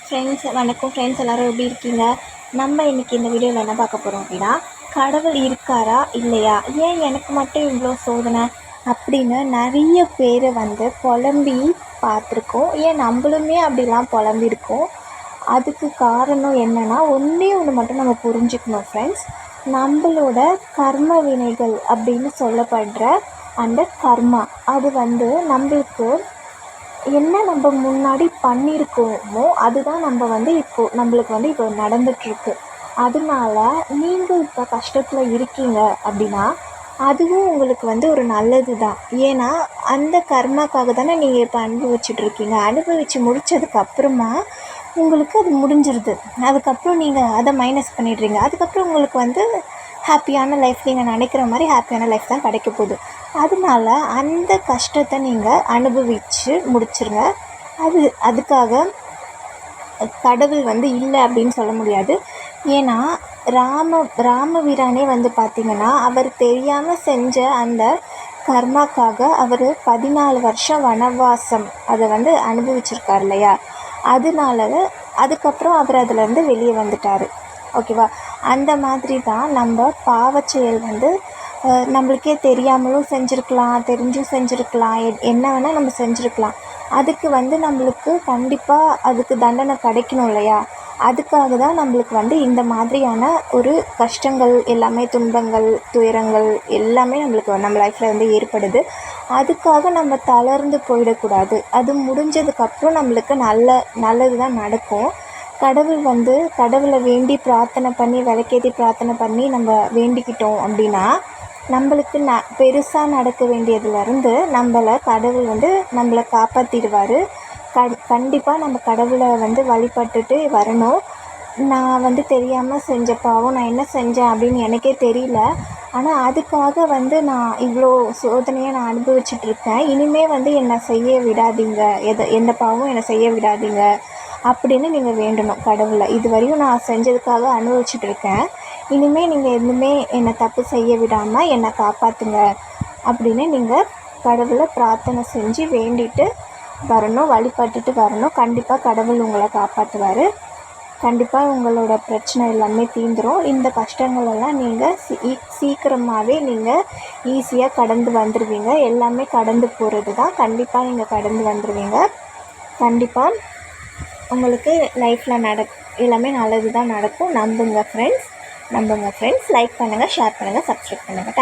வணக்கம் ஃப்ரெண்ட்ஸ், எல்லோரும் எப்படி இருக்கீங்க? நம்ம இன்றைக்கி இந்த வீடியோவில் என்ன பார்க்க போகிறோம் அப்படின்னா, கடவுள் இருக்காரா இல்லையா, ஏன் எனக்கு மட்டும் இவ்வளோ சோதனை அப்படின்னு நிறைய பேர் புலம்பி பார்த்துருக்கோம். ஏன் நம்மளுமே அப்படிலாம் புலம்பியிருக்கோம். அதுக்கு காரணம் என்னென்னா, ஒன்றே ஒன்று மட்டும் நம்ம புரிஞ்சுக்கணும் ஃப்ரெண்ட்ஸ். நம்மளோட கர்ம வினைகள் அப்படின்னு சொல்லப்படுற அந்த கர்மா, அது நம்மளுக்கு என்ன நம்ம முன்னாடி பண்ணியிருக்கோமோ அதுதான் இப்போது நம்மளுக்கு இப்போ நடந்துகிட்ருக்கு. அதனால நீங்கள் இப்போ கஷ்டத்தில் இருக்கீங்க அப்படின்னா அதுவும் உங்களுக்கு ஒரு நல்லது தான். ஏன்னா அந்த கர்மாக்காக தானே நீங்கள் இப்போ அனுபவிச்சுட்ருக்கீங்க. அனுபவித்து முடித்ததுக்கப்புறமா உங்களுக்கு அது முடிஞ்சிருது. அதுக்கப்புறம் நீங்கள் அதை மைனஸ் பண்ணிடுறீங்க. அதுக்கப்புறம் உங்களுக்கு ஹாப்பியான லைஃப், நீங்கள் நினைக்கிற மாதிரி ஹாப்பியான லைஃப் தான் கிடைக்க போகுது. அதனால அந்த கஷ்டத்தை நீங்கள் அனுபவித்து முடிச்சிருங்க. அதுக்காக கடவுள் இல்லை அப்படின்னு சொல்ல முடியாது. ஏன்னா ராமவீரானே பார்த்திங்கன்னா, அவர் தெரியாமல் செஞ்ச அந்த கர்மாக்காக அவர் 14 வருஷம் வனவாசம் அதை அனுபவிச்சிருக்கார் இல்லையா. அதனால அதுக்கப்புறம் அவர் அதிலேருந்து வெளியே வந்துட்டார். ஓகேவா? அந்த மாதிரி தான் நம்ம பாவச்செயல் நம்மளுக்கே தெரியாமலும் செஞ்சுருக்கலாம், தெரிஞ்சும் செஞ்சுருக்கலாம், என்ன வேணால் நம்ம செஞ்சுருக்கலாம். அதுக்கு நம்மளுக்கு கண்டிப்பாக அதுக்கு தண்டனை கிடைக்கணும் இல்லையா. அதுக்காக தான் நம்மளுக்கு இந்த மாதிரியான ஒரு கஷ்டங்கள் எல்லாமே, துன்பங்கள், துயரங்கள் எல்லாமே நம்ம லைஃப்பில் ஏற்படுது. அதுக்காக நம்ம தளர்ந்து போயிடக்கூடாது. அது முடிஞ்சதுக்கப்புறம் நம்மளுக்கு நல்லது தான் நடக்கும். கடவுளை வேண்டி பிரார்த்தனை பண்ணி, விளக்கேற்றி பிரார்த்தனை பண்ணி நம்ம வேண்டிக்கிட்டோம் அப்படின்னா, நம்மளுக்கு பெருசாக நடக்க வேண்டியதுலேருந்து கடவுள் நம்மளை காப்பாற்றிடுவார். கண்டிப்பாக நம்ம கடவுளை வழிபட்டுட்டு வரணும். நான் தெரியாமல் செஞ்ச பாவம், நான் என்ன செஞ்சேன் அப்படின்னு எனக்கே தெரியல. ஆனால் அதுக்காக நான் இவ்வளோ சோதனையை நான் அனுபவிச்சிட்ருக்கேன். இனிமேல் என்னை செய்ய விடாதீங்க, எந்த பாவமும் என்னை செய்ய விடாதீங்க அப்படின்னு நீங்கள் வேண்டணும் கடவுளை. இதுவரையும் நான் செஞ்சதுக்காக அனுபவிச்சிட்ருக்கேன். இனிமேல் நீங்கள் எதுவுமே என்னை தப்பு செய்ய விடாமல் என்னை காப்பாற்றுங்க அப்படின்னு நீங்கள் கடவுளை பிரார்த்தனை செஞ்சு வேண்டிட்டு வரணும், வழிபட்டுட்டு வரணும். கண்டிப்பாக கடவுள் உங்களை காப்பாற்றுவார். கண்டிப்பாக உங்களோட பிரச்சனை எல்லாமே தீந்துடும். இந்த கஷ்டங்களெல்லாம் நீங்கள் சீக்கிரமாகவே நீங்கள் ஈஸியாக கடந்து வந்துடுவீங்க. எல்லாமே கடந்து போகிறது தான். கண்டிப்பாக நீங்கள் கடந்து வந்துடுவீங்க. கண்டிப்பாக உங்களுக்கு லைஃப்பில் எல்லாமே நல்லது தான் நடக்கும். நம்புங்க ஃப்ரெண்ட்ஸ். லைக் பண்ணுங்கள், ஷேர் பண்ணுங்கள், சப்ஸ்கிரைப் பண்ணுங்கள்.